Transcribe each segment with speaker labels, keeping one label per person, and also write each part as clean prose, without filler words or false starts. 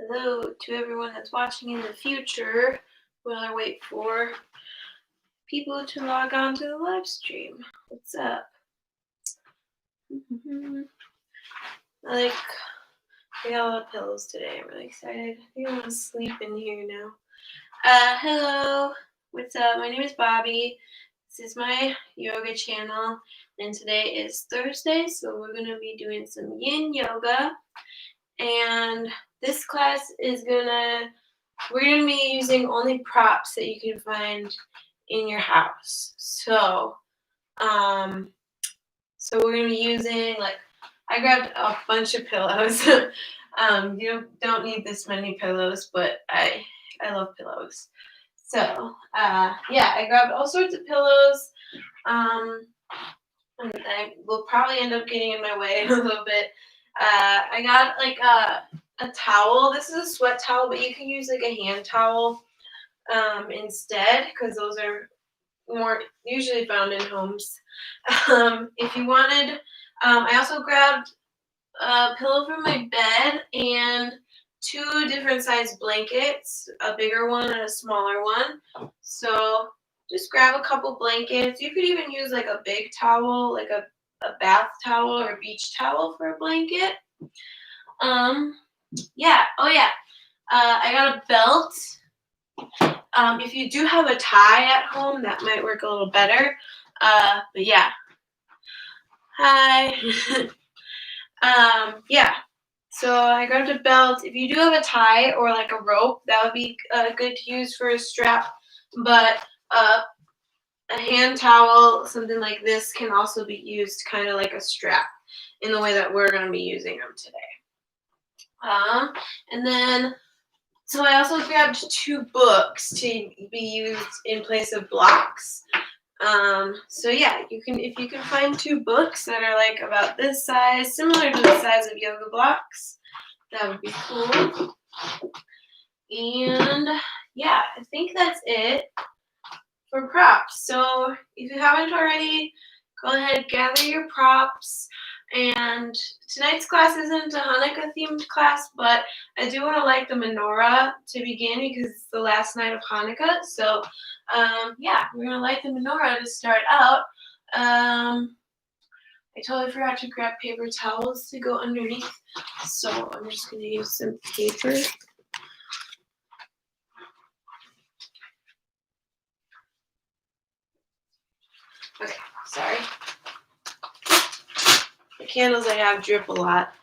Speaker 1: Hello to everyone that's watching in the future while I wait for people to log on to the live stream. What's up? I got a lot of pillows today. I'm really excited. I think I'm gonna sleep in here now. Hello. What's up? My name is Bobbie. This is my yoga channel, and today is Thursday, so we're gonna be doing some Yin Yoga. And this class is we're gonna be using only props that you can find in your house. So we're gonna be using, I grabbed a bunch of pillows. You don't need this many pillows, but I love pillows. So I grabbed all sorts of pillows. And I will probably end up getting in my way a little bit. I got a towel. This is a sweat towel, but you can use a hand towel instead, because those are more usually found in homes. If you wanted, I also grabbed a pillow from my bed and 2 different size blankets, a bigger one and a smaller one. So just grab a couple blankets. You could even use a big towel, like a bath towel or a beach towel for a blanket. I got a belt. If you do have a tie at home, that might work a little better. But yeah. Hi. So I grabbed a belt. If you do have a tie or a rope, that would be good to use for a strap. But a hand towel, something like this, can also be used kind of like a strap in the way that we're going to be using them today. So I also grabbed 2 books to be used in place of blocks. If you can find 2 books that are about this size, similar to the size of yoga blocks, that would be cool. And I think that's it for props. So if you haven't already, go ahead, gather your props. And tonight's class isn't a Hanukkah themed class, but I do want to light the menorah to begin because it's the last night of Hanukkah. So we're going to light the menorah to start out. I totally forgot to grab paper towels to go underneath, so I'm just going to use some paper. Okay, sorry. The candles I have drip a lot.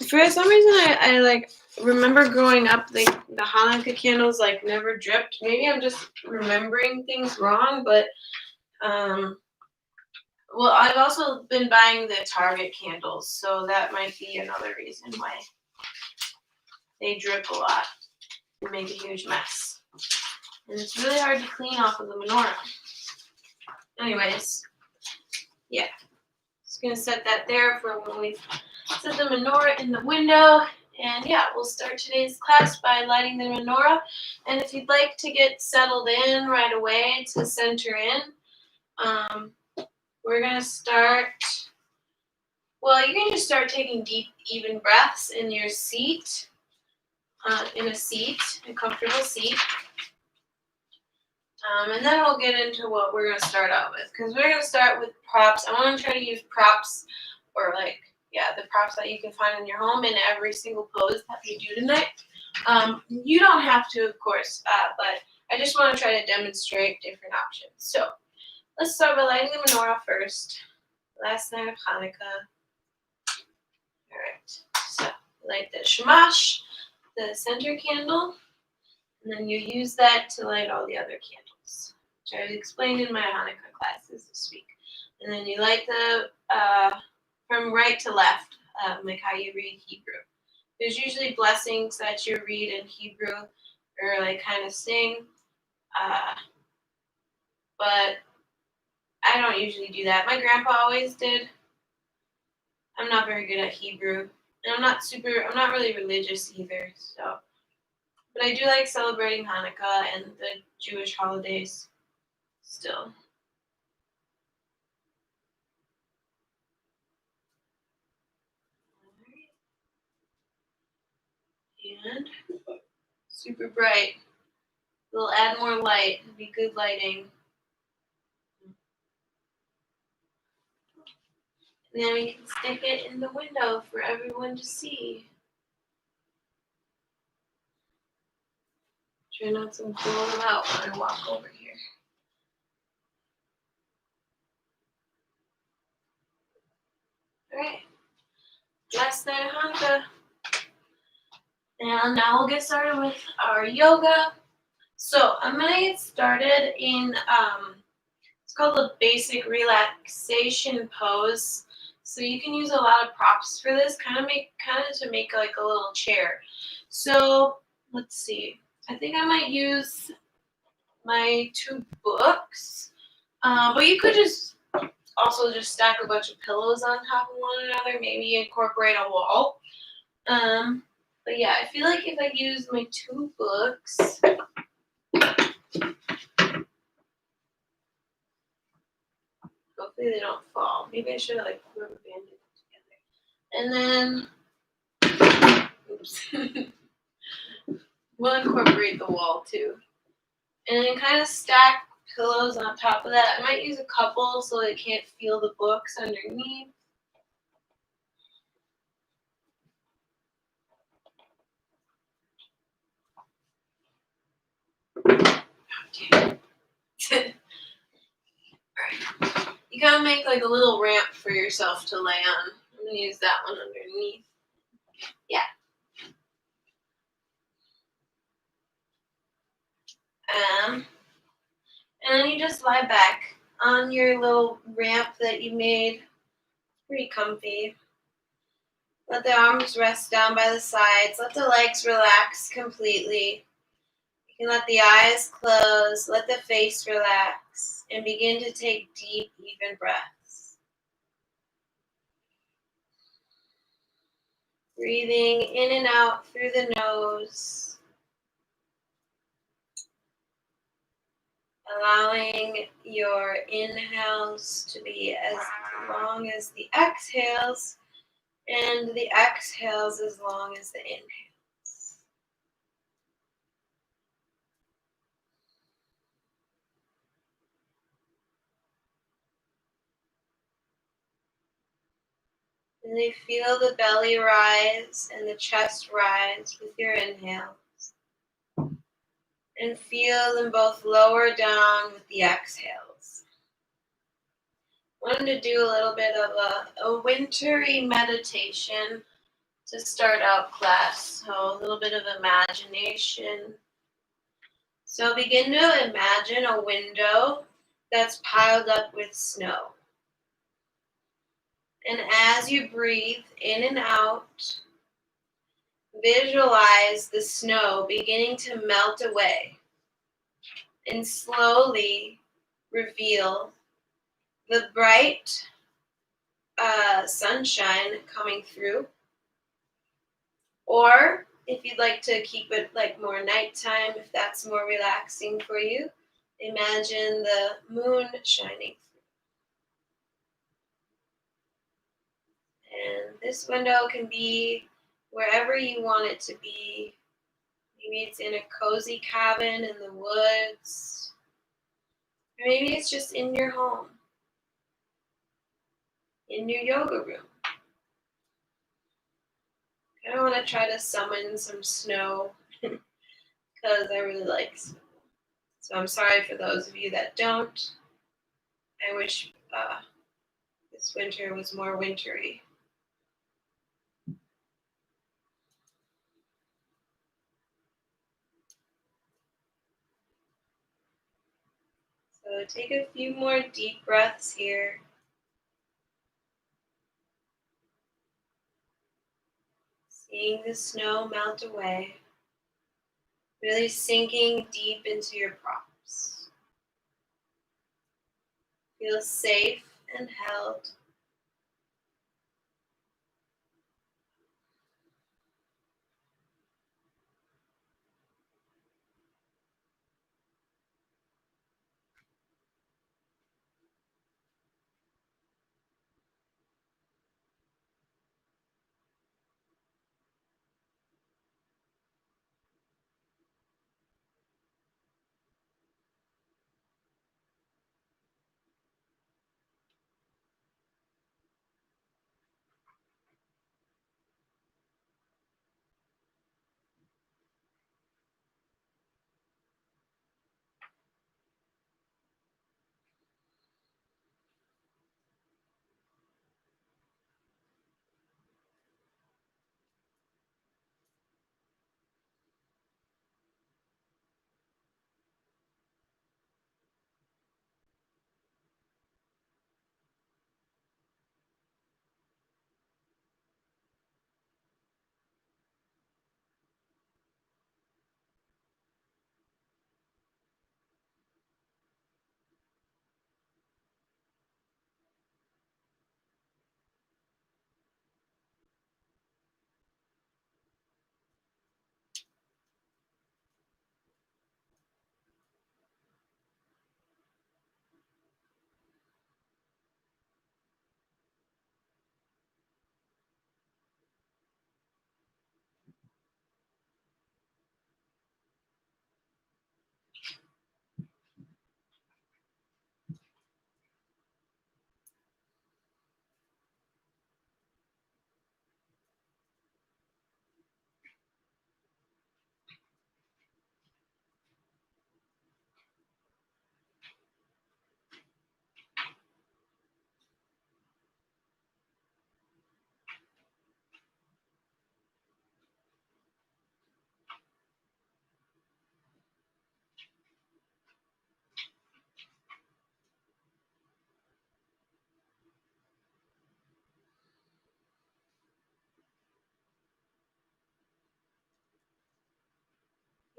Speaker 1: For some reason, I remember growing up, the Hanukkah candles never dripped. Maybe I'm just remembering things wrong, but I've also been buying the Target candles, so that might be another reason why they drip a lot and make a huge mess. And it's really hard to clean off of the menorah. Anyways, just gonna set that there for when we set the menorah in the window. And we'll start today's class by lighting the menorah. And if you'd like to get settled in right away to center in, we're gonna start. Well, you can just start taking deep, even breaths in your seat, a comfortable seat. And then we'll get into what we're going to start out with, because we're going to start with props. I want to try to use props, or the props that you can find in your home in every single pose that we do tonight. You don't have to, of course, but I just want to try to demonstrate different options. So let's start by lighting the menorah first. Last night of Hanukkah. All right, so light the shamash, the center candle, and then you use that to light all the other candles, which I explained in my Hanukkah classes this week. And then you light the from right to left, like how you read Hebrew. There's usually blessings that you read in Hebrew or kind of sing, but I don't usually do that. My grandpa always did. I'm not very good at Hebrew, and I'm not really religious either, so. But I do like celebrating Hanukkah and the Jewish holidays still. And super bright. We'll add more light. It'll be good lighting. And then we can stick it in the window for everyone to see. Try not to blow them out when I walk over here. Alright. Last night of Hanukkah. And now we'll get started with our yoga. So I'm going to get started in, it's called the basic relaxation pose. So you can use a lot of props for this, kind of to make like a little chair. So let's see. I think I might use my 2 books, but you could just also just stack a bunch of pillows on top of one another. Maybe incorporate a wall. But yeah, I feel like if I use my 2 books, hopefully they don't fall. Maybe I should have like rubber banded it together. And then, oops. We'll incorporate the wall too. And then kind of stack pillows on top of that. I might use a couple so they can't feel the books underneath. Alright. You gotta make like a little ramp for yourself to lay on. I'm gonna use that one underneath. Yeah. And then you just lie back on your little ramp that you made. Pretty comfy. Let the arms rest down by the sides. Let the legs relax completely. You can let the eyes close. Let the face relax. And begin to take deep, even breaths. Breathing in and out through the nose. Allowing your inhales to be as long as the exhales, and the exhales as long as the inhales. Really feel the belly rise and the chest rise with your inhales. And feel them both lower down with the exhales. Wanted to do a little bit of a wintry meditation to start out class. So a little bit of imagination. So begin to imagine a window that's piled up with snow. And as you breathe in and out, visualize the snow beginning to melt away and slowly reveal the bright sunshine coming through. Or if you'd like to keep it like more nighttime, if that's more relaxing for you, imagine the moon shining through. And this window can be wherever you want it to be. Maybe it's in a cozy cabin in the woods. Or maybe it's just in your home, in your yoga room. I want to try to summon some snow because I really like snow. So I'm sorry for those of you that don't. I wish this winter was more wintry. So take a few more deep breaths here. Seeing the snow melt away. Really sinking deep into your props. Feel safe and held.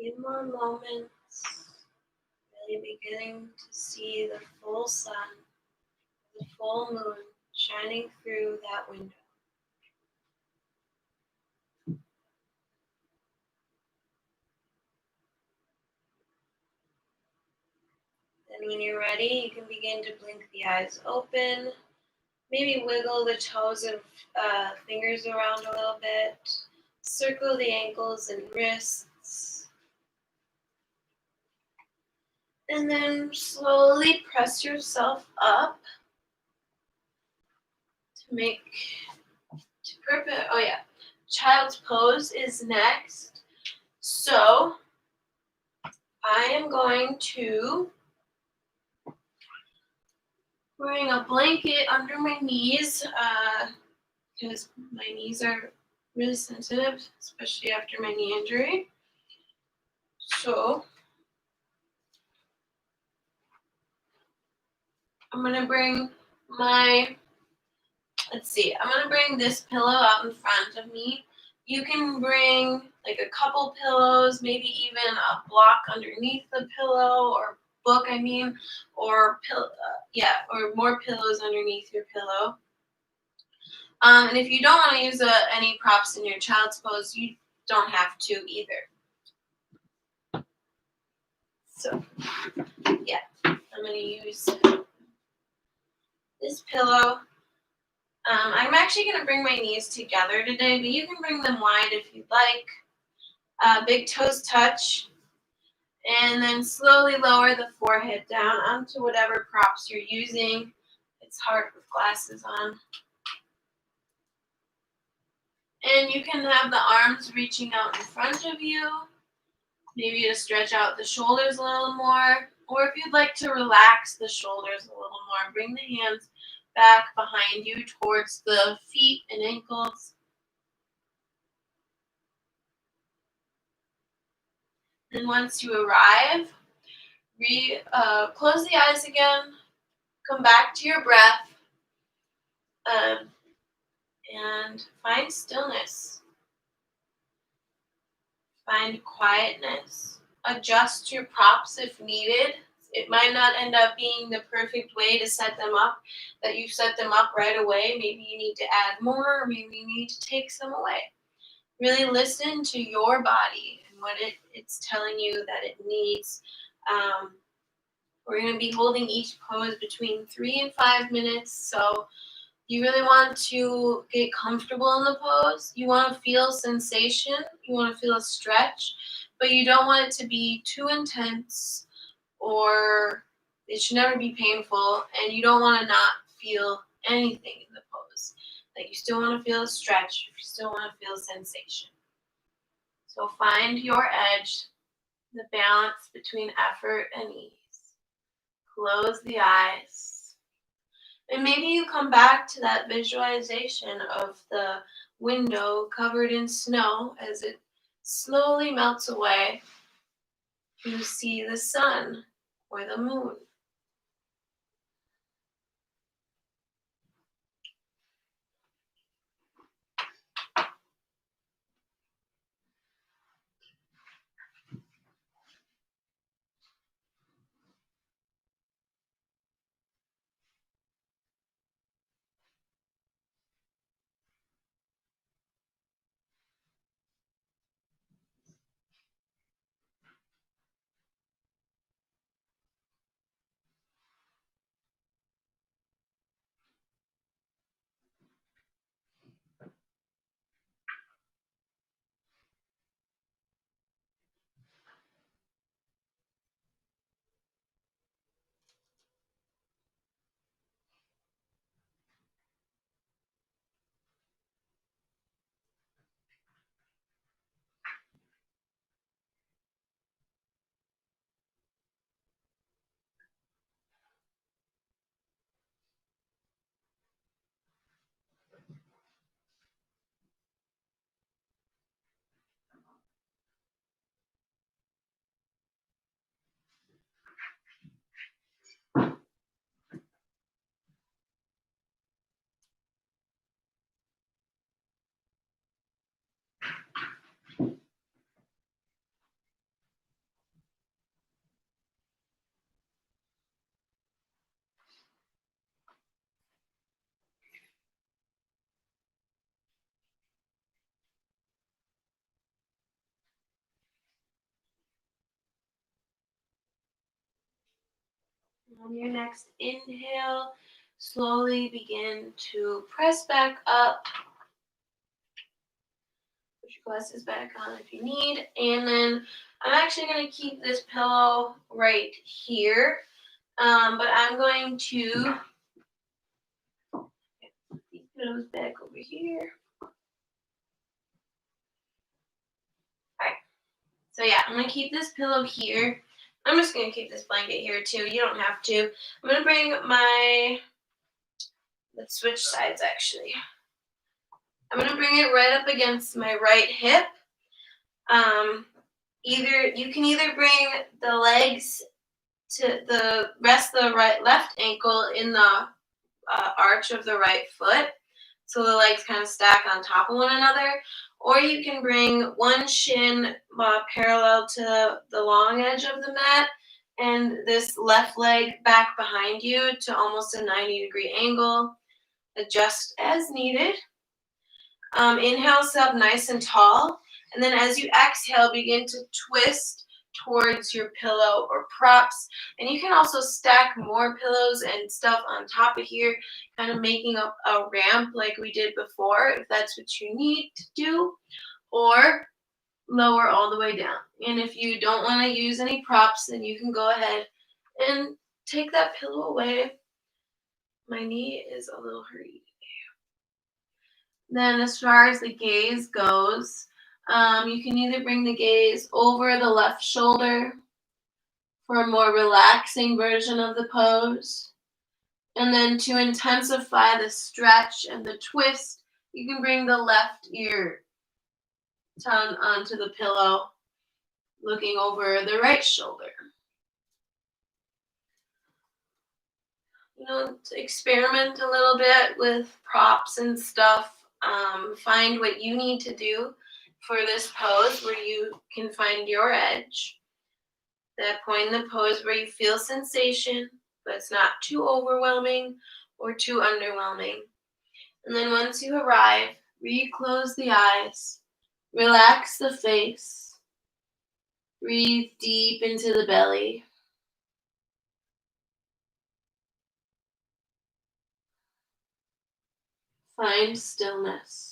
Speaker 1: few more moments, really beginning to see the full sun, the full moon shining through that window. Then when you're ready, you can begin to blink the eyes open. Maybe wiggle the toes and fingers around a little bit. Circle the ankles and wrists. And then slowly press yourself up child's pose is next. So I am going to bring a blanket under my knees because my knees are really sensitive, especially after my knee injury. So I'm gonna bring this pillow out in front of me. You can bring like a couple pillows, maybe even a block underneath the pillow, or book, or more pillows underneath your pillow. And if you don't want to use any props in your child's pose, you don't have to either. So, yeah, I'm going to use this pillow. I'm actually going to bring my knees together today, but you can bring them wide if you'd like. Big toes touch. And then slowly lower the forehead down onto whatever props you're using. It's hard with glasses on. And you can have the arms reaching out in front of you, maybe to stretch out the shoulders a little more. Or if you'd like to relax the shoulders a little more, bring the hands back behind you towards the feet and ankles. And once you arrive, close the eyes again, come back to your breath, and find stillness. Find quietness. Adjust your props if needed. It might not end up being the perfect way to set them up, that you set them up right away. Maybe you need to add more, or maybe you need to take some away. Really listen to your body and what it's telling you that it needs. We're going to be holding each pose between 3 and 5 minutes, so you really want to get comfortable in the pose. You want to feel sensation. You want to feel a stretch, but you don't want it to be too intense, or it should never be painful, and you don't want to not feel anything in the pose. Like, you still want to feel a stretch. You still want to feel sensation. So find your edge, the balance between effort and ease. Close the eyes. And maybe you come back to that visualization of the window covered in snow. As it slowly melts away, you see the sun or the moon. On your next inhale, slowly begin to press back up. Put your glasses back on if you need. And then I'm actually going to keep this pillow right here. But I'm going to put these pillows back over here. Alright. So yeah, I'm going to keep this pillow here. I'm just going to keep this blanket here too. You don't have to. I'm going to bring let's switch sides actually. I'm going to bring it right up against my right hip. You can either bring the legs to the rest of the left ankle in the arch of the right foot, so the legs kind of stack on top of one another, or you can bring one shin parallel to the long edge of the mat and this left leg back behind you to almost a 90-degree angle. Adjust as needed. Inhale, sit up nice and tall. And then as you exhale, begin to twist towards your pillow or props. And you can also stack more pillows and stuff on top of here, kind of making up a ramp like we did before, if that's what you need to do, or lower all the way down. And if you don't want to use any props, then you can go ahead and take that pillow away. My knee is a little hurty. Then as far as the gaze goes, you can either bring the gaze over the left shoulder for a more relaxing version of the pose. And then to intensify the stretch and the twist, you can bring the left ear down onto the pillow, looking over the right shoulder. To experiment a little bit with props and stuff. Find what you need to do for this pose where you can find your edge. That point in the pose where you feel sensation, but it's not too overwhelming or too underwhelming. And then once you arrive, reclose the eyes, relax the face, breathe deep into the belly. Find stillness.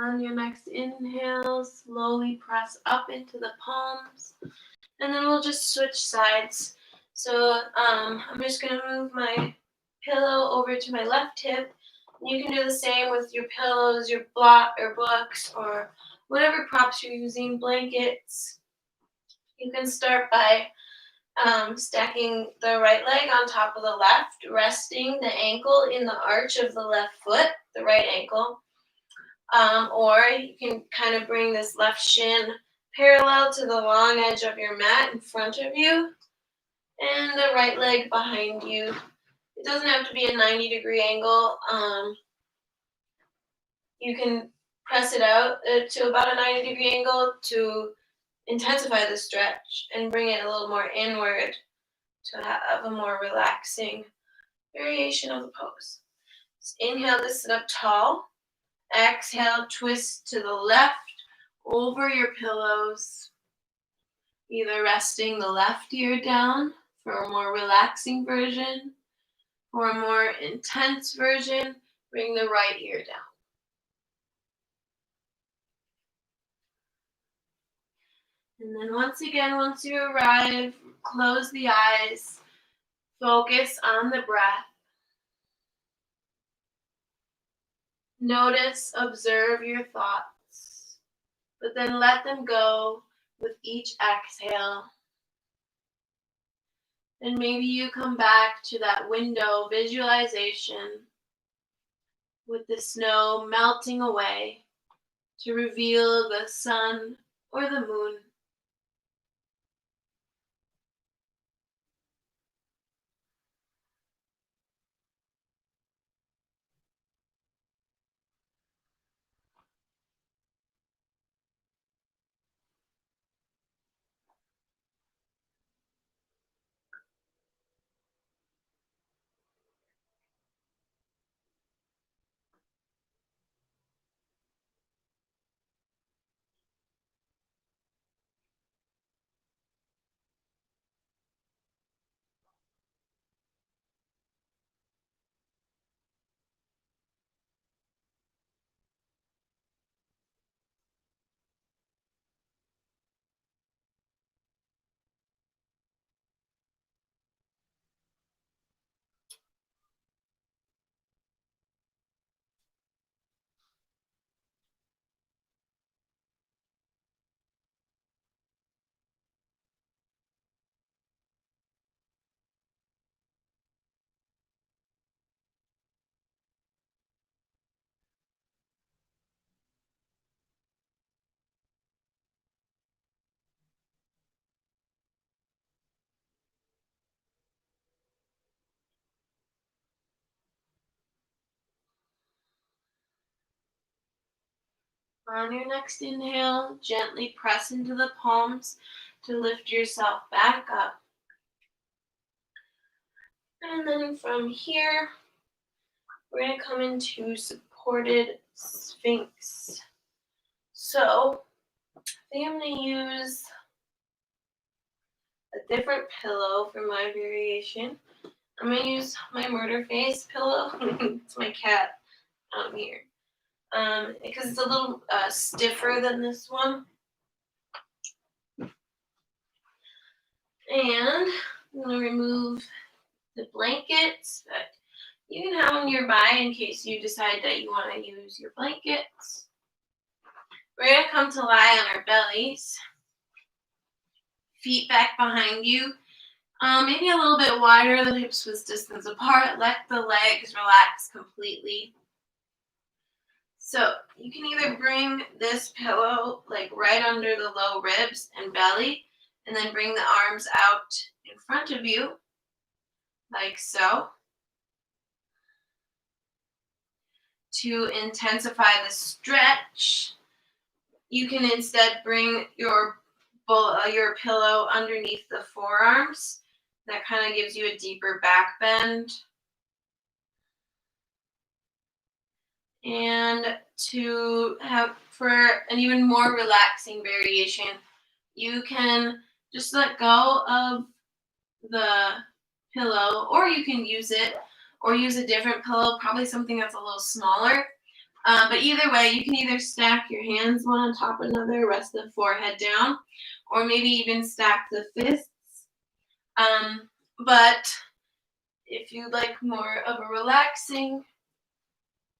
Speaker 1: On your next inhale, slowly press up into the palms, and then we'll just switch sides. So I'm just going to move my pillow over to my left hip. You can do the same with your pillows, your block or books, or whatever props you're using, blankets. You can start by stacking the right leg on top of the left, resting the ankle in the arch of the left foot, the right ankle. Or you can kind of bring this left shin parallel to the long edge of your mat in front of you and the right leg behind you. It doesn't have to be a 90-degree angle. You can press it out to about a 90-degree angle to intensify the stretch and bring it a little more inward to have a more relaxing variation of the pose. So inhale to sit up tall. Exhale, twist to the left over your pillows. Either resting the left ear down for a more relaxing version, for a more intense version, bring the right ear down. And then once again, once you arrive, close the eyes, focus on the breath. Notice, observe your thoughts, but then let them go with each exhale. And maybe you come back to that window visualization with the snow melting away to reveal the sun or the moon. On your next inhale, gently press into the palms to lift yourself back up. And then from here, we're going to come into supported sphinx. So, I think I'm going to use a different pillow for my variation. I'm going to use my murder face pillow. It's my cat here. Because it's a little stiffer than this one. And I'm going to remove the blankets that you can have them nearby in case you decide that you want to use your blankets. We're going to come to lie on our bellies. Feet back behind you. Maybe a little bit wider, the hips width distance apart. Let the legs relax completely. So you can either bring this pillow like right under the low ribs and belly, and then bring the arms out in front of you, like so, to intensify the stretch. You can instead bring your pillow underneath the forearms. That kind of gives you a deeper back bend. And to have for an even more relaxing variation, you can just let go of the pillow, or you can use it, or use a different pillow, probably something that's a little smaller. But either way, you can either stack your hands one on top of another, rest the forehead down, or maybe even stack the fists. But if you'd like more of a relaxing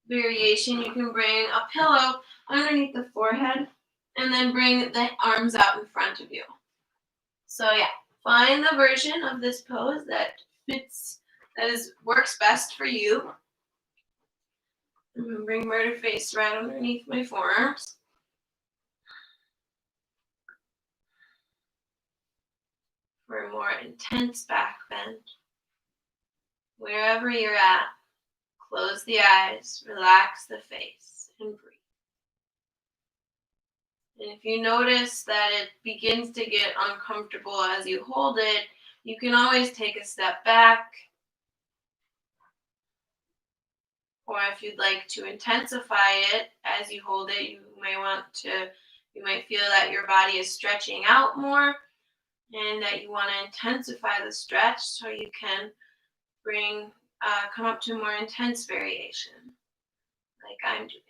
Speaker 1: variation, you can bring a pillow underneath the forehead and then bring the arms out in front of you. So yeah, find the version of this pose that works best for you. I'm going to bring murder face right underneath my forearms. For a more intense back bend. Wherever you're at, close the eyes, relax the face, and breathe. And if you notice that it begins to get uncomfortable as you hold it, you can always take a step back. Or if you'd like to intensify it as you hold it, you might feel that your body is stretching out more. and that you want to intensify the stretch so you can come up to a more intense variation, like I'm doing.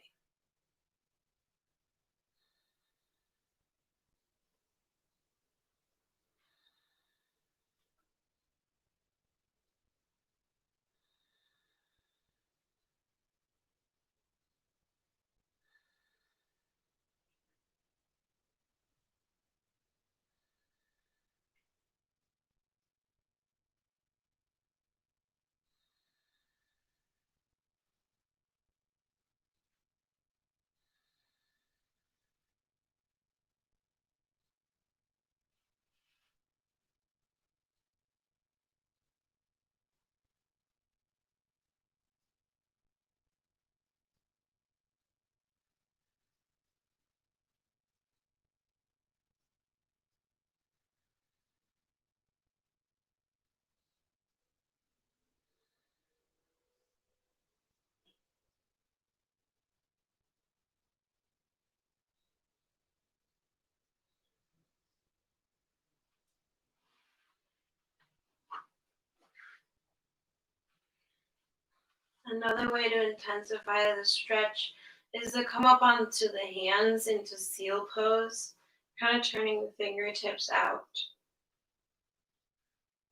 Speaker 1: Another way to intensify the stretch is to come up onto the hands into seal pose, kind of turning the fingertips out.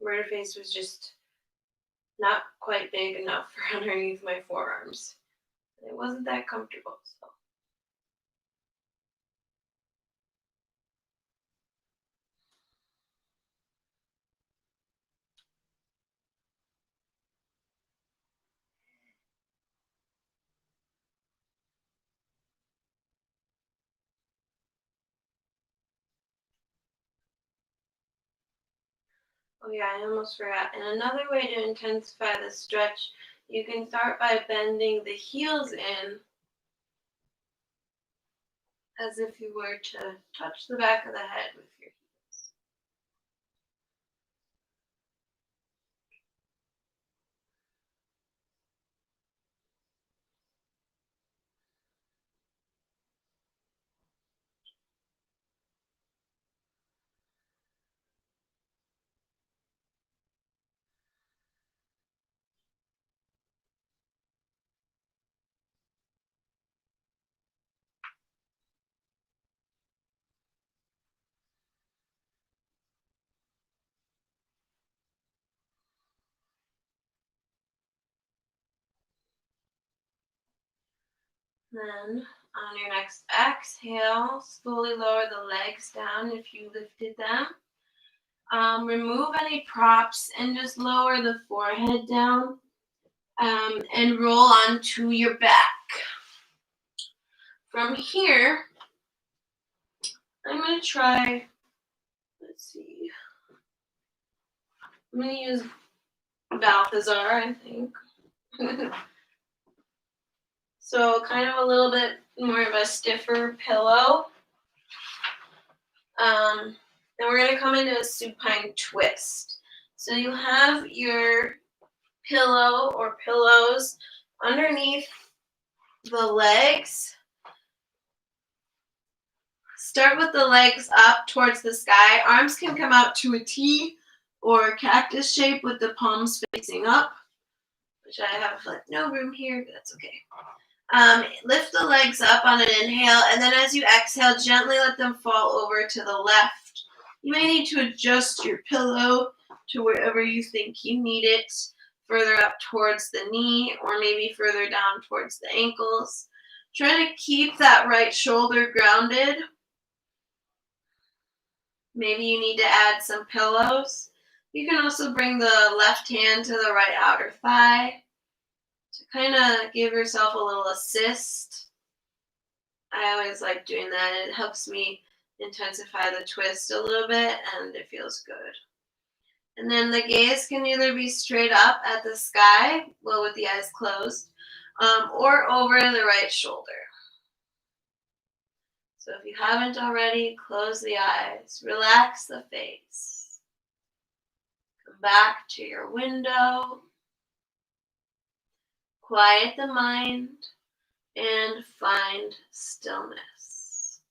Speaker 1: Murder face was just not quite big enough for underneath my forearms. It wasn't that comfortable. So. Oh yeah, I almost forgot. And another way to intensify the stretch, you can start by bending the heels in as if you were to touch the back of the head with your heels. Then on your next exhale, slowly lower the legs down if you lifted them. Remove any props and just lower the forehead down and roll onto your back. From here, I'm going to try, let's see, I'm going to use Balthazar, I think. So kind of a little bit more of a stiffer pillow. Then we're going to come into a supine twist. So you have your pillow or pillows underneath the legs. Start with the legs up towards the sky. Arms can come out to a T or cactus shape with the palms facing up, which I have like no room here, but that's okay. Lift the legs up on an inhale, and then as you exhale, gently let them fall over to the left. You may need to adjust your pillow to wherever you think you need it, further up towards the knee or maybe further down towards the ankles. Try to keep that right shoulder grounded. Maybe you need to add some pillows. You can also bring the left hand to the right outer thigh to kind of give yourself a little assist. I always like doing that. It helps me intensify the twist a little bit and it feels good. And then the gaze can either be straight up at the sky, well, with the eyes closed, or over the right shoulder. So if you haven't already, close the eyes, relax the face. Come back to your window, quiet the mind, and find stillness.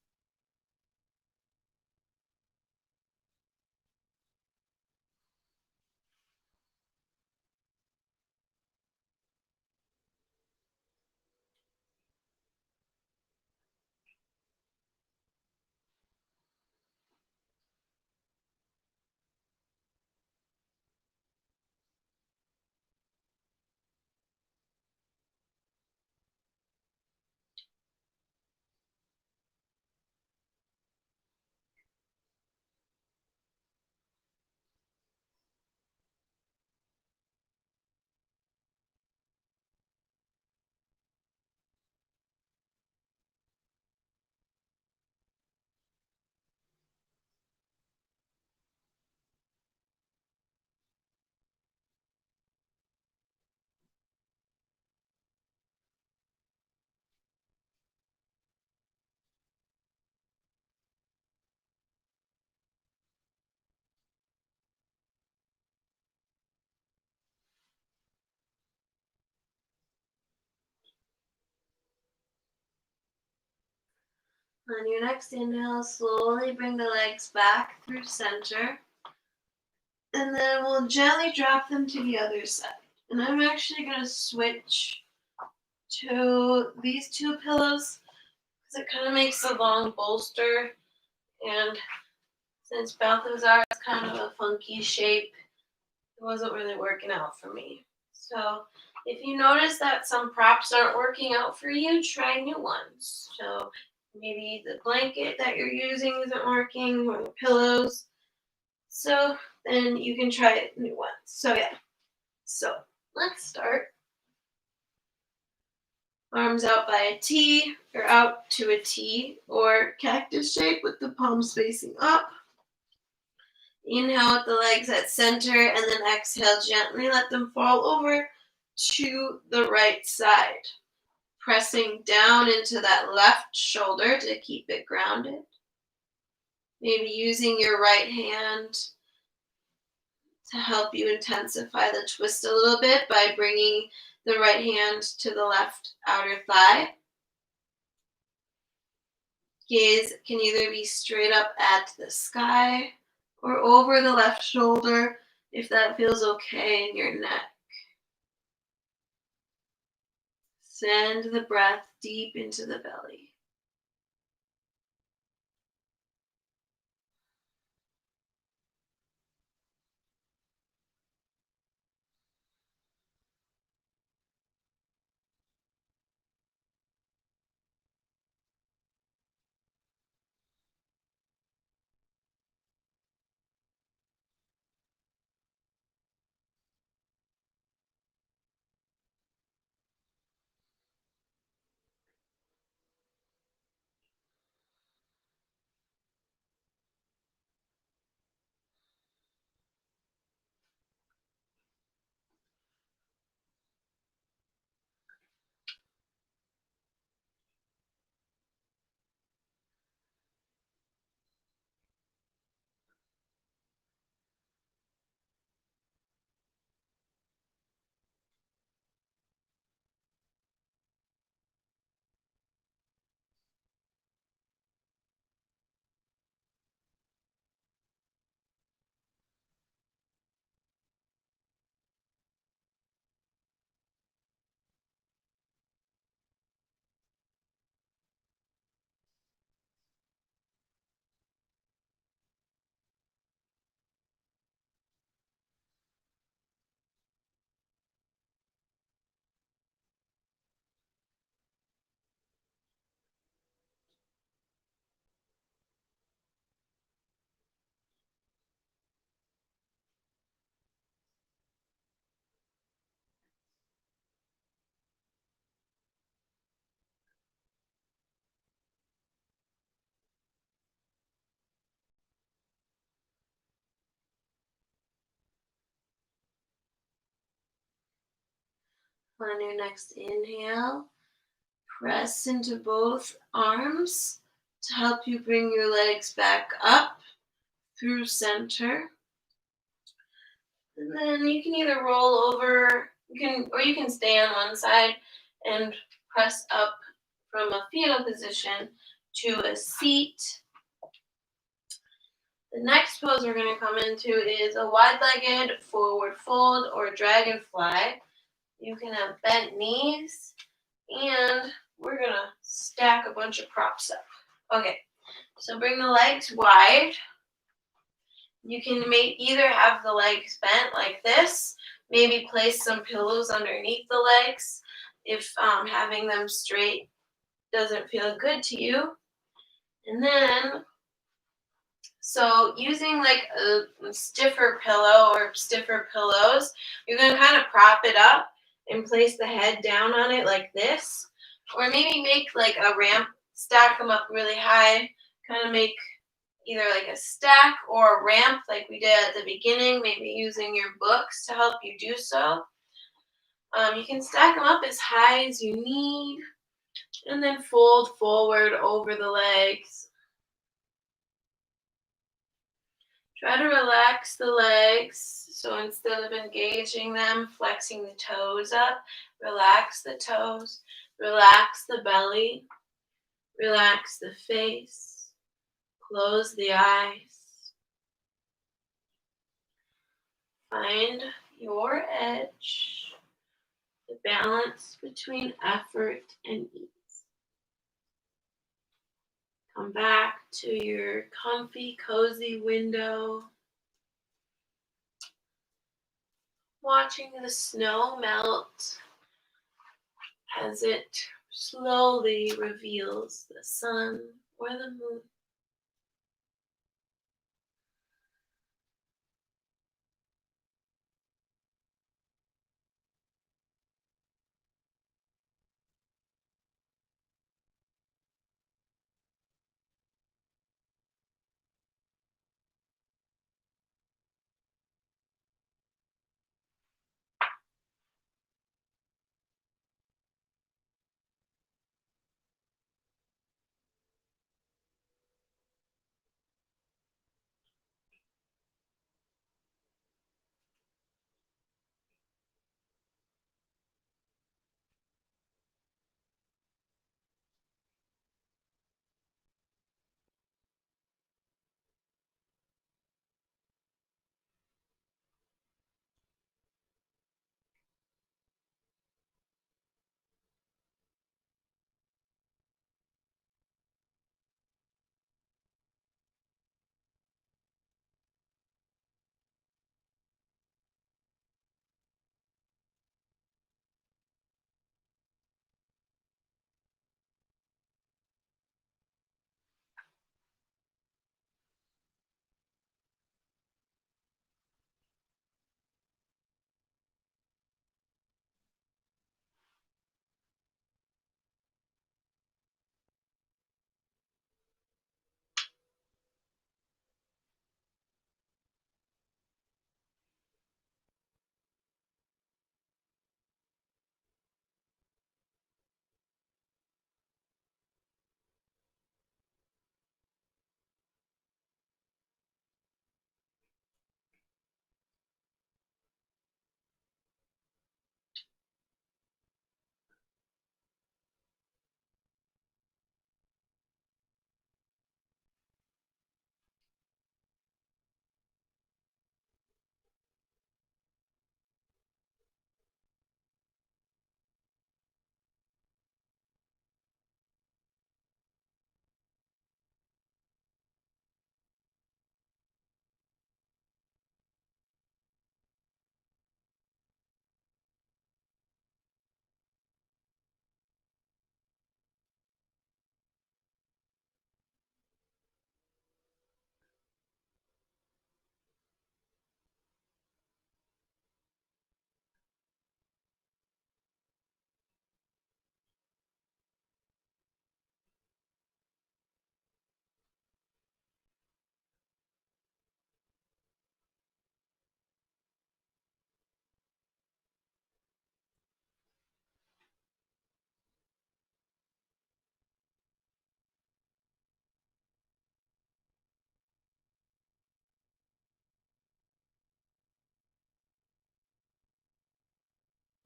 Speaker 1: On your next inhale, slowly bring the legs back through center. And then we'll gently drop them to the other side. And I'm actually going to switch to these two pillows because it kind of makes a long bolster. And since Balthazar is kind of a funky shape, it wasn't really working out for me. So if you notice that some props aren't working out for you, try new ones. So maybe the blanket that you're using isn't working, or the pillows. So then you can try new ones. So yeah. So let's start. Arms out by a T, or out to a T, or cactus shape with the palms facing up. Inhale with the legs at center, and then exhale gently. Let them fall over to the right side. Pressing down into that left shoulder to keep it grounded. Maybe using your right hand to help you intensify the twist a little bit by bringing the right hand to the left outer thigh. Gaze can either be straight up at the sky or over the left shoulder if that feels okay in your neck. Send the breath deep into the belly. On your next inhale, press into both arms to help you bring your legs back up through center. And then you can either roll over, or you can stay on one side and press up from a fetal position to a seat. The next pose we're going to come into is a wide-legged forward fold or dragonfly. You can have bent knees, and we're going to stack a bunch of props up. Okay, so bring the legs wide. You can either have the legs bent like this, maybe place some pillows underneath the legs if having them straight doesn't feel good to you. And then, so using like a stiffer pillow or stiffer pillows, you're going to kind of prop it up and place the head down on it like this. Or maybe make like a ramp, stack them up really high, kind of make either like a stack or a ramp like we did at the beginning, maybe using your books to help you do so. You can stack them up as high as you need and then fold forward over the legs. Try to relax the legs. So instead of engaging them, flexing the toes up, relax the toes, relax the belly, Relax the face. Close the eyes. Find your edge, the balance between effort and ease. Come back to your comfy, cozy window, watching the snow melt as it slowly reveals the sun or the moon.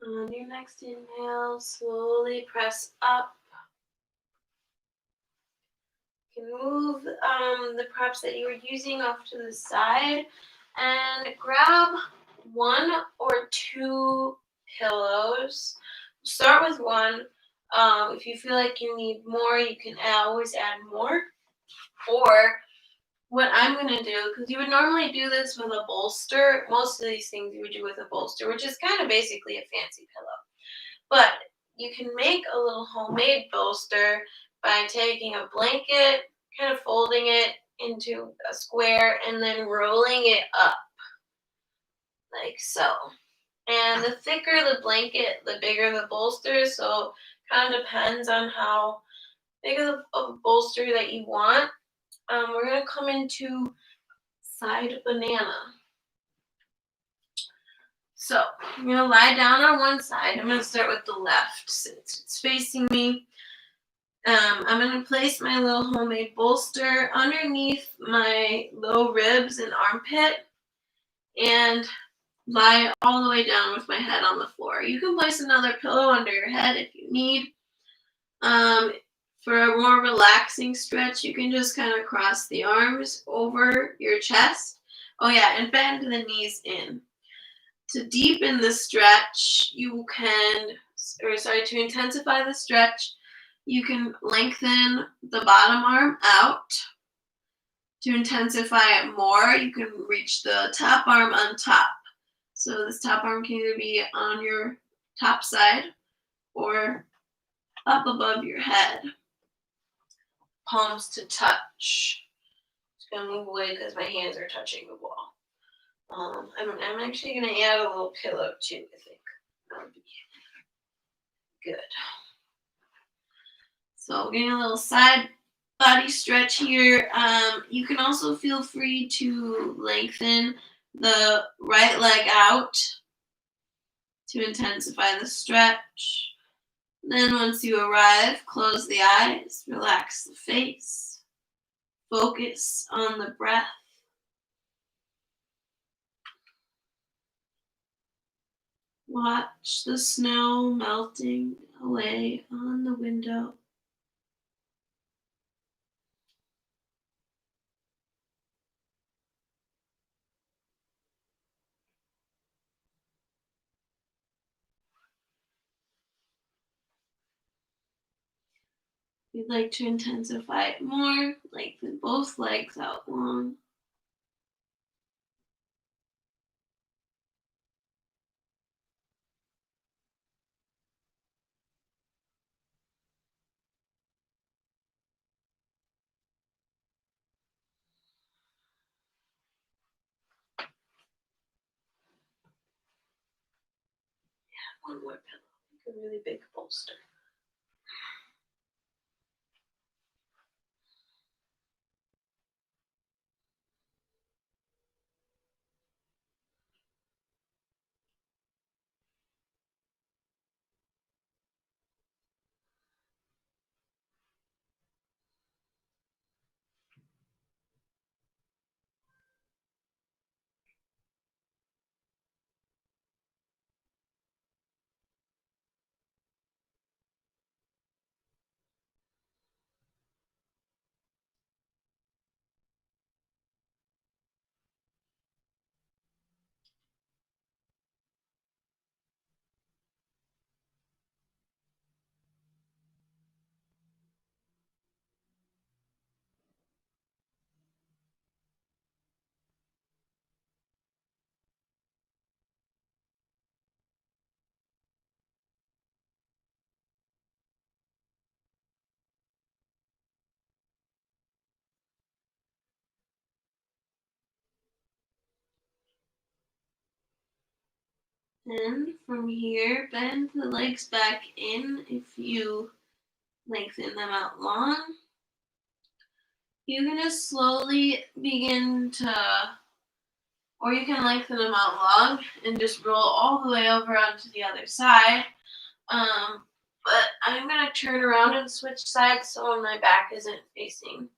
Speaker 1: On your next inhale, slowly press up. You can move the props that you were using off to the side and grab 1 or 2 pillows. Start with 1. If you feel like you need more, you can always add more. Or what I'm going to do, because you would normally do this with a bolster, most of these things you would do with a bolster, which is kind of basically a fancy pillow. But you can make a little homemade bolster by taking a blanket, kind of folding it into a square, and then rolling it up like so. And the thicker the blanket, the bigger the bolster, so kind of depends on how big of a bolster that you want. We're going to come into side banana. So I'm going to lie down on one side. I'm going to start with the left since it's facing me. I'm going to place my little homemade bolster underneath my low ribs and armpit and lie all the way down with my head on the floor. You can place another pillow under your head if you need. For a more relaxing stretch, you can just kind of cross the arms over your chest. Oh yeah, and bend the knees in. To deepen the stretch, to intensify the stretch, you can lengthen the bottom arm out. To intensify it more, you can reach the top arm on top. So this top arm can either be on your top side or up above your head. Palms to touch. Just gonna move away because my hands are touching the wall. I'm actually gonna add a little pillow too, I think. That would be good. So getting a little side body stretch here. You can also feel free to lengthen the right leg out to intensify the stretch. Then once you arrive, close the eyes, relax the face, focus on the breath. Watch the snow melting away on the window. If you'd like to intensify it more, lengthen both legs out long. One more pillow, like a really big bolster. Then from here, bend the legs back in if you lengthen them out long. You can just slowly begin to, or you can lengthen them out long and just roll all the way over onto the other side. But I'm going to turn around and switch sides so my back isn't facing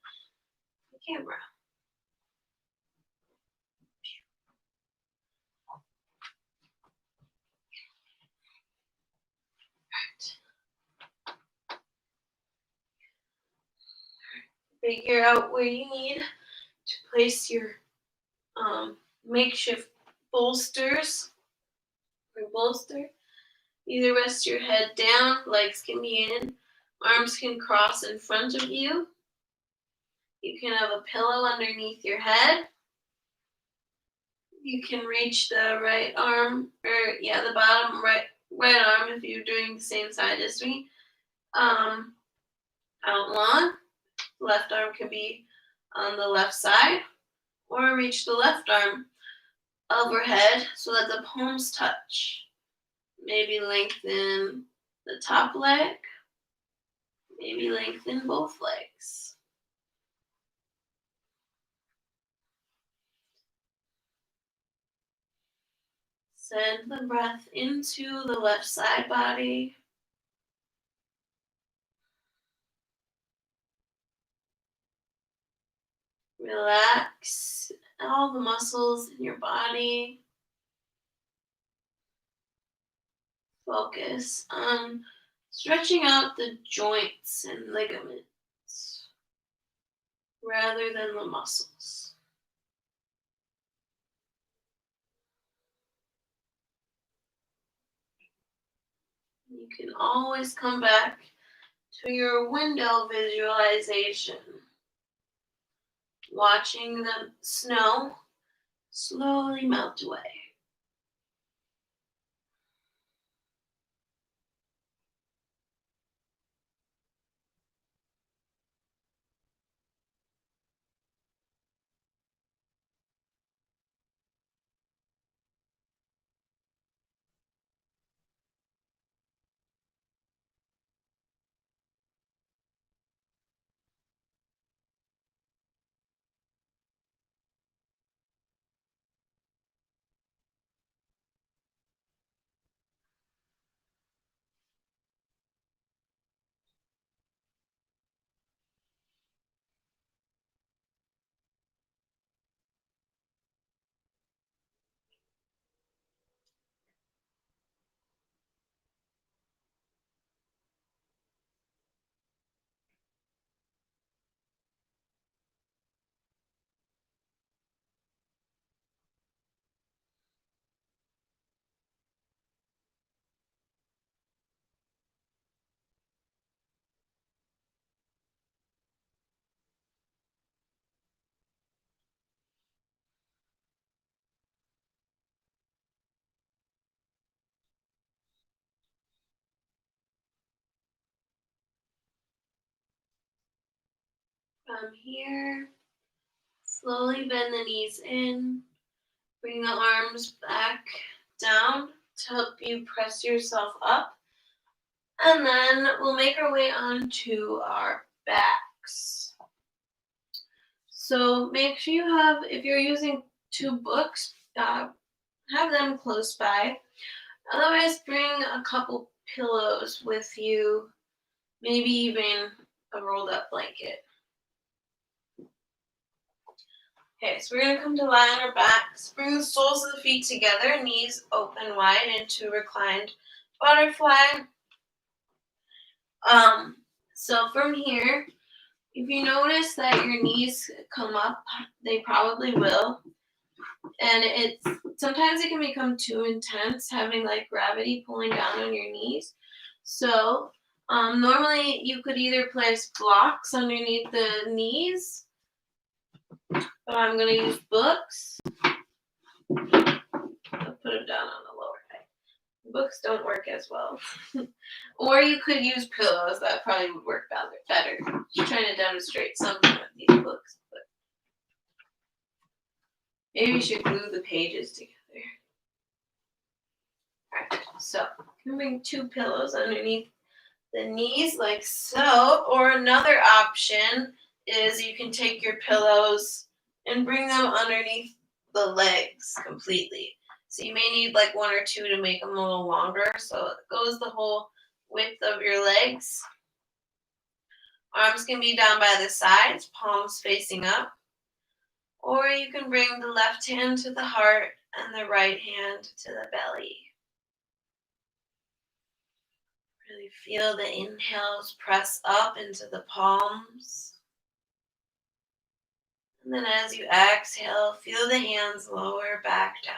Speaker 1: the camera. Figure out where you need to place your makeshift bolsters or bolster. Either rest your head down, legs can be in, arms can cross in front of you. You can have a pillow underneath your head. You can reach the right arm, the bottom right arm if you're doing the same side as me, out long. Left arm can be on the left side, or reach the left arm overhead so that the palms touch. Maybe lengthen the top leg. Maybe lengthen both legs. Send the breath into the left side body. Relax all the muscles in your body. Focus on Stretching out the joints and ligaments rather than the muscles. You can always come back to your window visualization, watching the snow slowly melt away. From here, slowly bend the knees in, bring the arms back down to help you press yourself up. And then we'll make our way onto our backs. So make sure you have, if you're using 2 books, have them close by. Otherwise, bring a couple pillows with you, maybe even a rolled up blanket. Okay, so we're going to come to lie on our backs. Bring the soles of the feet together, knees open wide into reclined butterfly. So from here, if you notice that your knees come up, they probably will. And sometimes it can become too intense, having like gravity pulling down on your knees. So normally you could either place blocks underneath the knees, but I'm going to use books. I'll put them down on the lower side. Books don't work as well. Or you could use pillows. That probably would work better. Just trying to demonstrate something with these books. But maybe we should glue the pages together. Alright, so you can bring 2 pillows underneath the knees like so. Or another option is you can take your pillows and bring them underneath the legs completely. So you may need like 1 or 2 to make them a little longer. So it goes the whole width of your legs. Arms can be down by the sides, palms facing up. Or you can bring the left hand to the heart and the right hand to the belly. Really feel the inhales press up into the palms. And then as you exhale, feel the hands lower back down.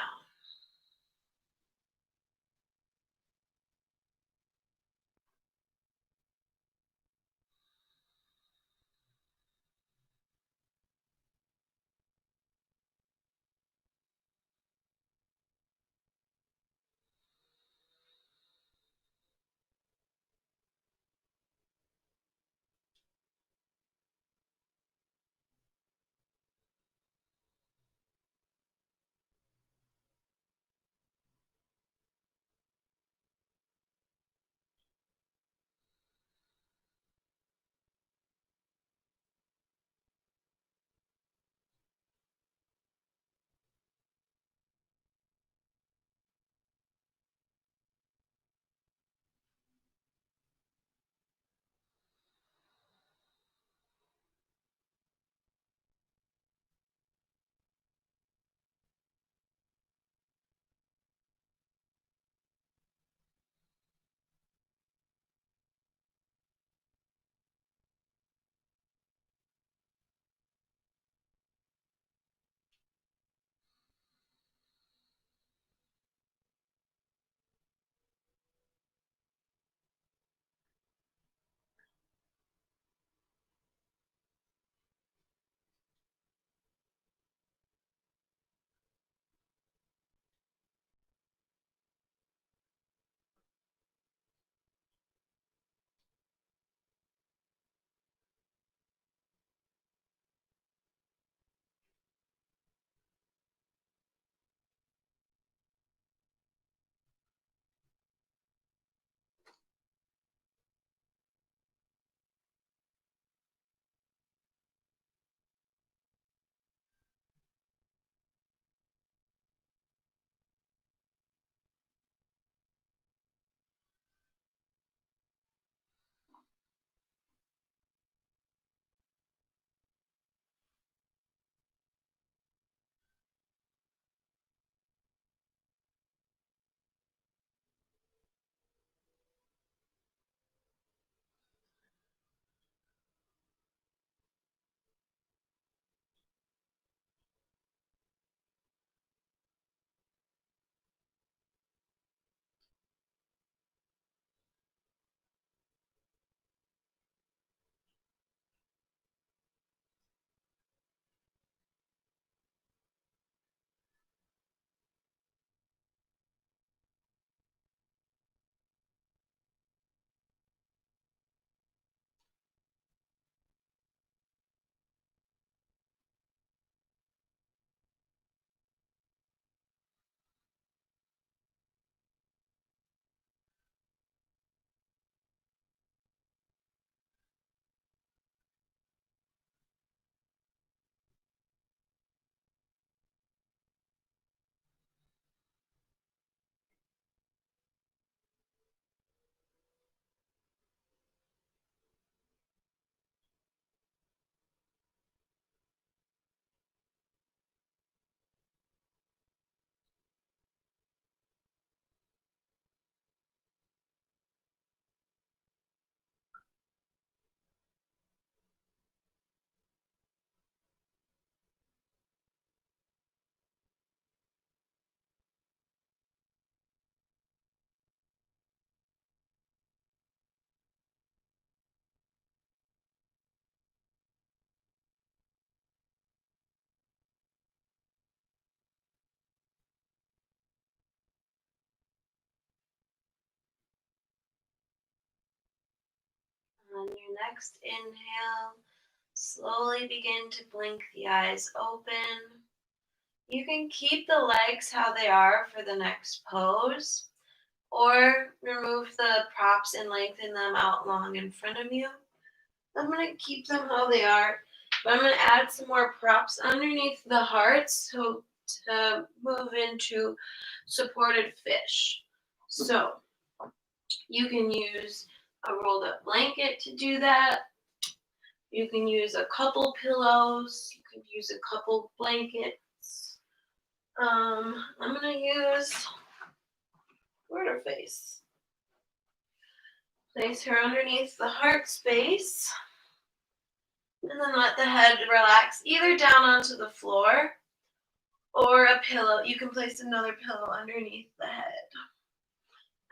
Speaker 1: your next inhale, slowly begin to blink the eyes open. You can keep the legs how they are for the next pose, or remove the props and lengthen them out long in front of you. I'm going to keep them how they are, but I'm going to add some more props underneath the hearts to move into supported fish. So you can use a rolled up blanket to do that. You can use a couple pillows. You can use a couple blankets. I'm going to use quarter face. Place her underneath the heart space. And then let the head relax either down onto the floor or a pillow. You can place another pillow underneath the head.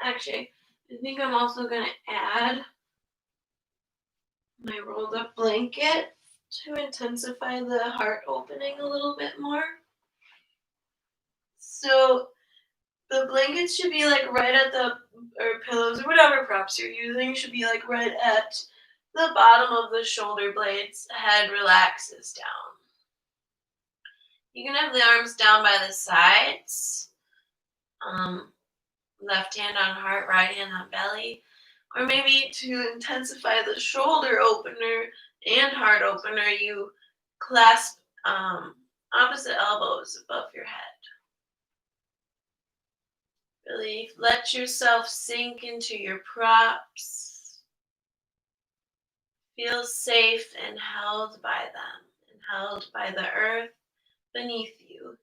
Speaker 1: Actually, I think I'm also going to add my rolled up blanket to intensify the heart opening a little bit more. So the blankets should be like right at or pillows or whatever props you're using should be like right at the bottom of the shoulder blades. Head relaxes down. You can have the arms down by the sides. Left hand on heart, right hand on belly. Or maybe to intensify the shoulder opener and heart opener, you clasp opposite elbows above your head. Really let yourself sink into your props. Feel safe and held by them and held by the earth beneath you.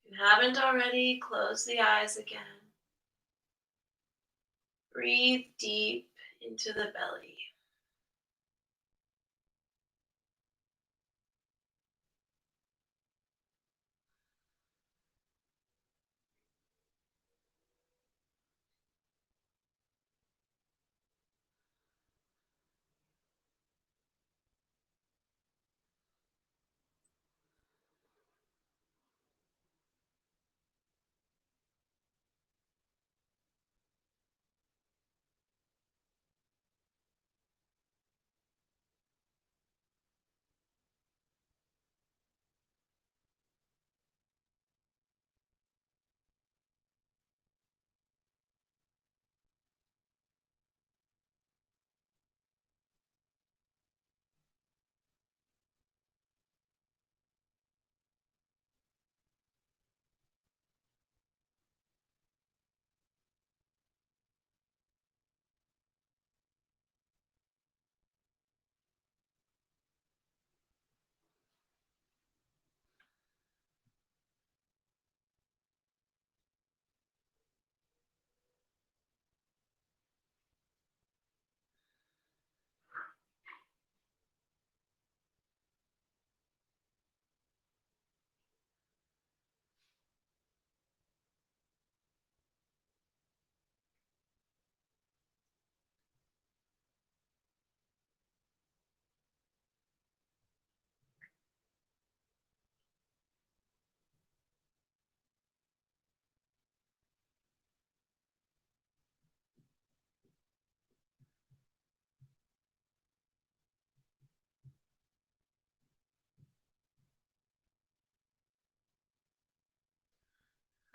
Speaker 1: If you haven't already, close the eyes again. Breathe deep into the belly.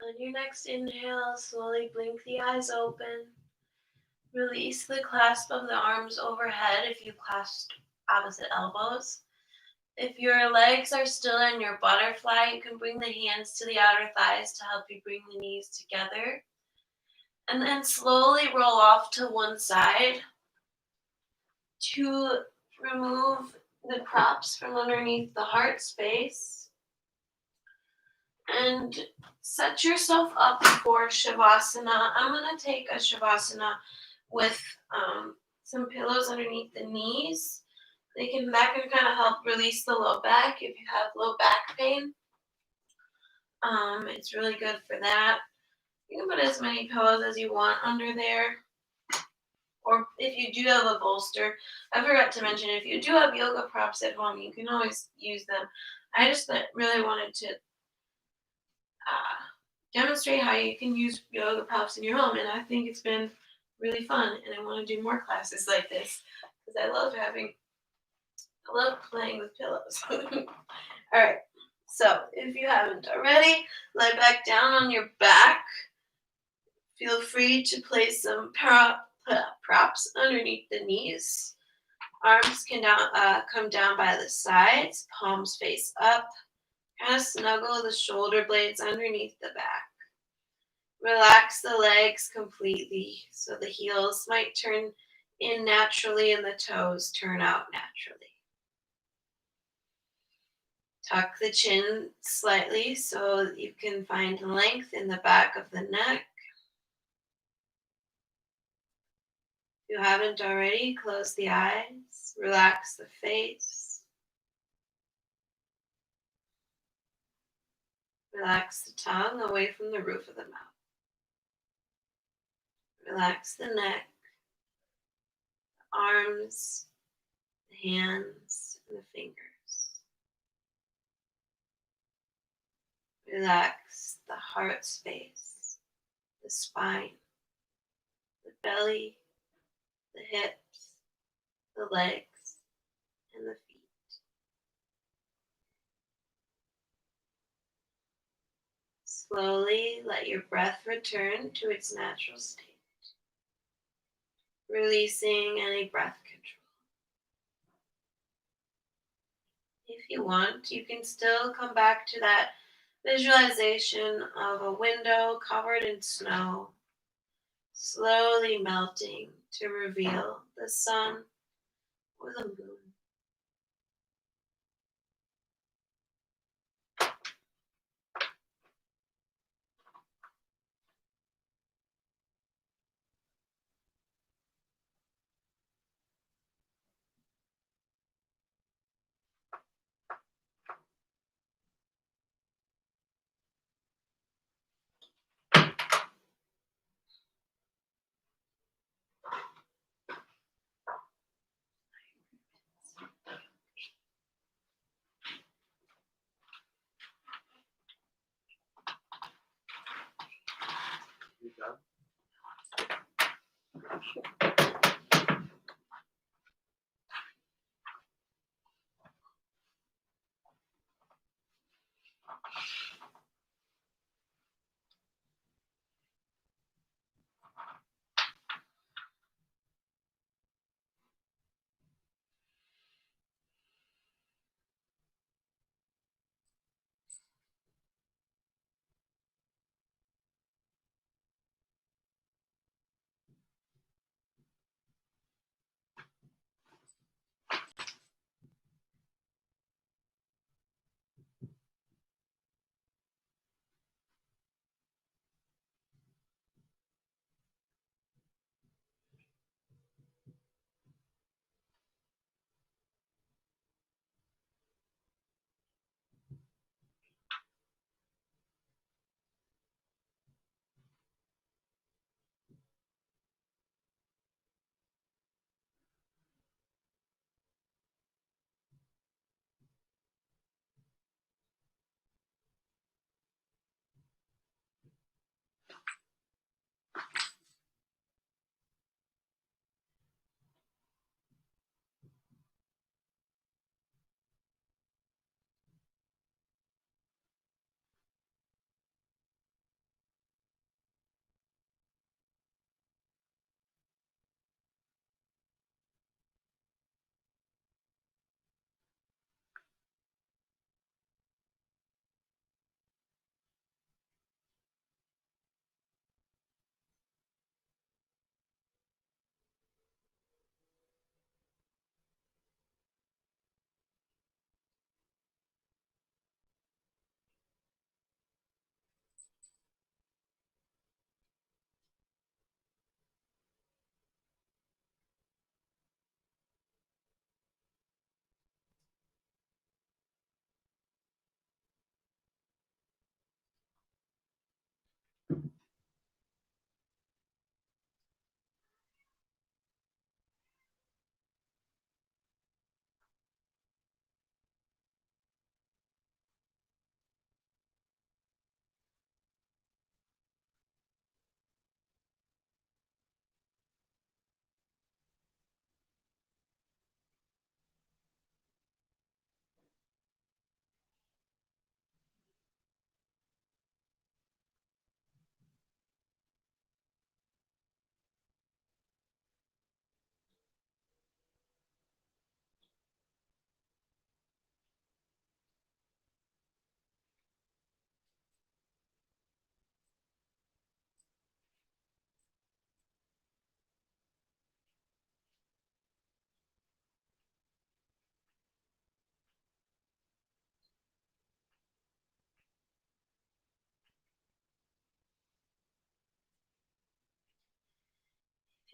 Speaker 1: On your next inhale, slowly blink the eyes open. Release the clasp of the arms overhead if you clasped opposite elbows. If your legs are still in your butterfly, you can bring the hands to the outer thighs to help you bring the knees together. And then slowly roll off to one side to remove the props from underneath the heart space. And set yourself up for Shavasana. I'm going to take a Shavasana with some pillows underneath the knees. That can kind of help release the low back if you have low back pain. It's really good for that. You can put as many pillows as you want under there. Or if you do have a bolster, I forgot to mention, if you do have yoga props at home, you can always use them. I just really wanted to demonstrate how you can use yoga props in your home. And I think it's been really fun, and I want to do more classes like this because I love playing with pillows. All right. So if you haven't already, lie back down on your back. Feel free to place some props underneath the knees. Arms can come down by the sides, palms face up. Kind of snuggle the shoulder blades underneath the back. Relax the legs completely so the heels might turn in naturally and the toes turn out naturally. Tuck the chin slightly so that you can find length in the back of the neck. If you haven't already, close the eyes, relax the face, relax the tongue away from the roof of the mouth. Relax the neck, the arms, the hands, and the fingers. Relax the heart space, the spine, the belly, the hips, the legs, and the feet. Slowly let your breath return to its natural state, releasing any breath control. If you want, you can still come back to that visualization of a window covered in snow, slowly melting to reveal the sun or the moon.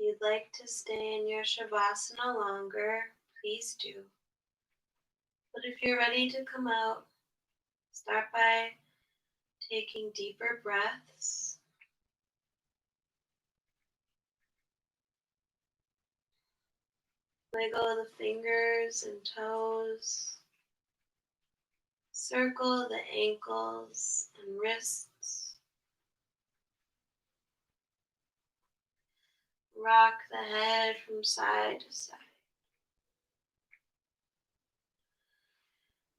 Speaker 1: you'd like to stay in your Shavasana longer, please do. But if you're ready to come out, start by taking deeper breaths. Wiggle the fingers and toes. Circle the ankles and wrists. Rock the head from side to side.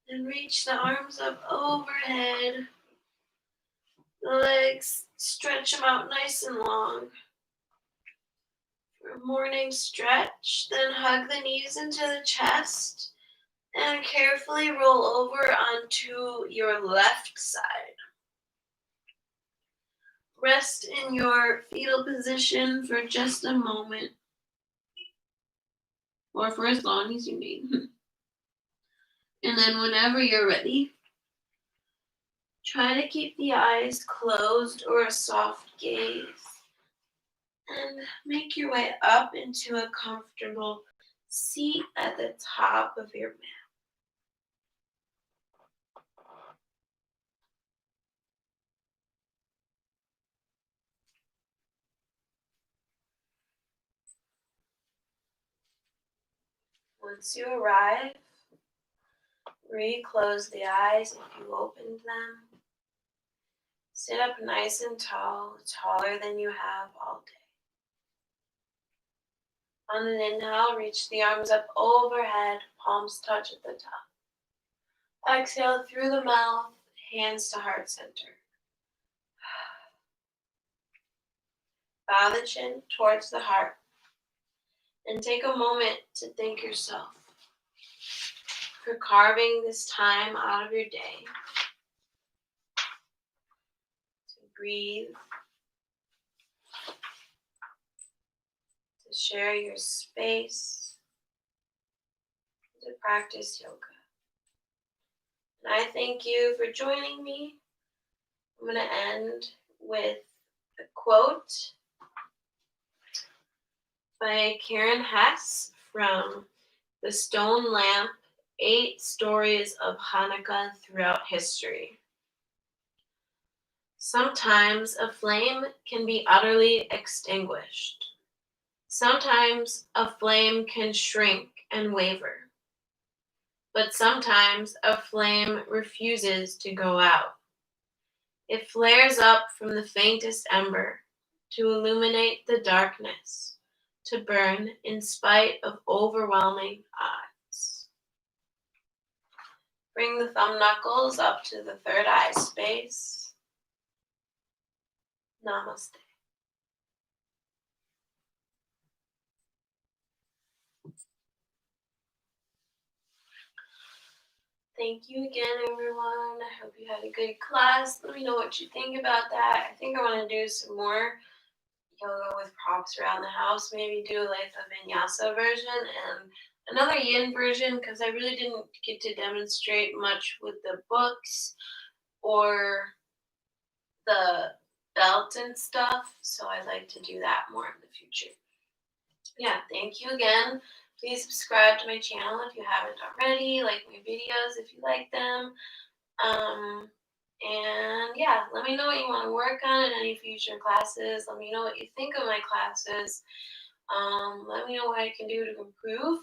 Speaker 1: Then reach the arms up overhead. The legs, stretch them out nice and long. For a morning stretch, then hug the knees into the chest and carefully roll over onto your left side. Rest in your fetal position for just a moment, or for as long as you need. And then whenever you're ready, try to keep the eyes closed or a soft gaze, and make your way up into a comfortable seat at the top of your mat. Once you arrive, reclose the eyes if you opened them. Sit up nice and tall, taller than you have all day. On an inhale, reach the arms up overhead, palms touch at the top. Exhale through the mouth, hands to heart center. Bow the chin towards the heart. And take a moment to thank yourself for carving this time out of your day to breathe, to share your space, to practice yoga. And I thank you for joining me. I'm going to end with a quote by Karen Hess from The Stone Lamp, 8 Stories of Hanukkah Throughout History. Sometimes a flame can be utterly extinguished. Sometimes a flame can shrink and waver. But sometimes a flame refuses to go out. It flares up from the faintest ember to illuminate the darkness, to burn in spite of overwhelming odds. Bring the thumb knuckles up to the third eye space. Namaste. Thank you again, everyone. I hope you had a good class. Let me know what you think about that. I think I want to do some more yoga with props around the house. Maybe do like a vinyasa version and another yin version, because I really didn't get to demonstrate much with the books or the belt and stuff. So I'd like to do that more in the future. Yeah, thank you again. Please subscribe to my channel if you haven't already. Like my videos if you like them. And yeah, let me know what you want to work on in any future classes. Let me know what you think of my classes. Let me know what I can do to improve.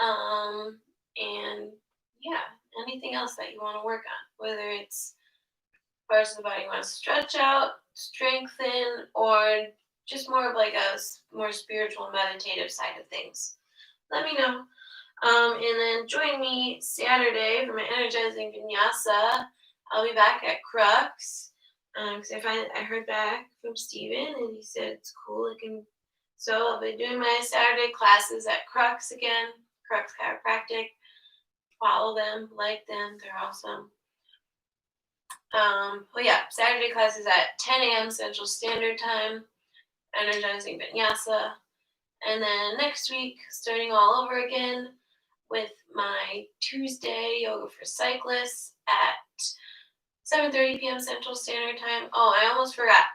Speaker 1: And yeah, anything else that you want to work on, whether it's parts of the body you want to stretch out, strengthen, or just more of like a more spiritual meditative side of things. Let me know. And then join me Saturday for my energizing vinyasa. I'll be back at Crux because I heard back from Steven and he said it's cool. So I'll be doing my Saturday classes at Crux again, Crux Chiropractic. Follow them, like them, they're awesome. Saturday classes at 10 a.m. Central Standard Time, energizing vinyasa. And then next week, starting all over again with my Tuesday yoga for cyclists at 7:30 p.m. Central Standard Time. Oh, I almost forgot.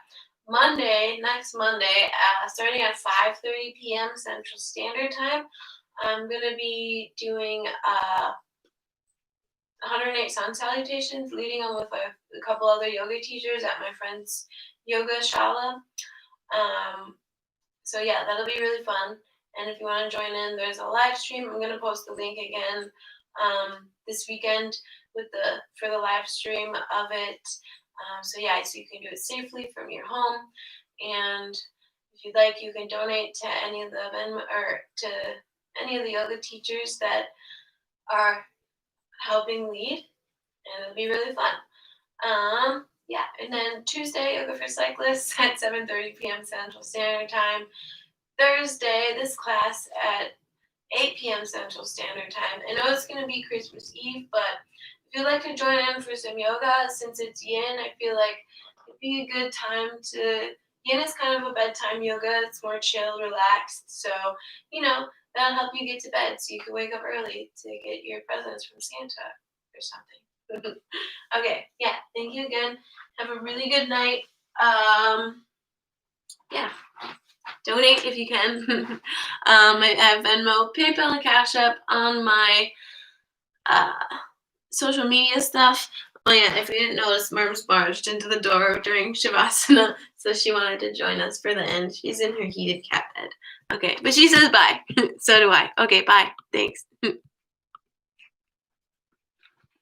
Speaker 1: next Monday, starting at 5:30 p.m. Central Standard Time, I'm going to be doing 108 sun salutations, leading on with a couple other yoga teachers at my friend's yoga shala. So yeah, that'll be really fun. And if you want to join in, there's a live stream. I'm gonna post the link again this weekend for the live stream of it. So yeah, so you can do it safely from your home. And if you'd like, you can donate to any of the yoga teachers that are helping lead, and it'll be really fun. Yeah, and then Tuesday, yoga for cyclists at 7:30 p.m. Central Standard Time. Thursday, this class at 8 p.m. Central Standard Time. I know it's going to be Christmas Eve, but if you'd like to join in for some yoga, since it's Yin, I feel like it'd be a good time to. Yin is kind of a bedtime yoga. It's more chill, relaxed. So, that'll help you get to bed so you can wake up early to get your presents from Santa or something. Okay, yeah, thank you again. Have a really good night. Yeah. Donate if you can. I have Venmo, PayPal, and Cash App on my social media stuff. Oh yeah, if you didn't notice, Merms barged into the door during Shavasana, so she wanted to join us for the end. She's in her heated cat bed. Okay, but she says bye. So do I. Okay, bye. Thanks.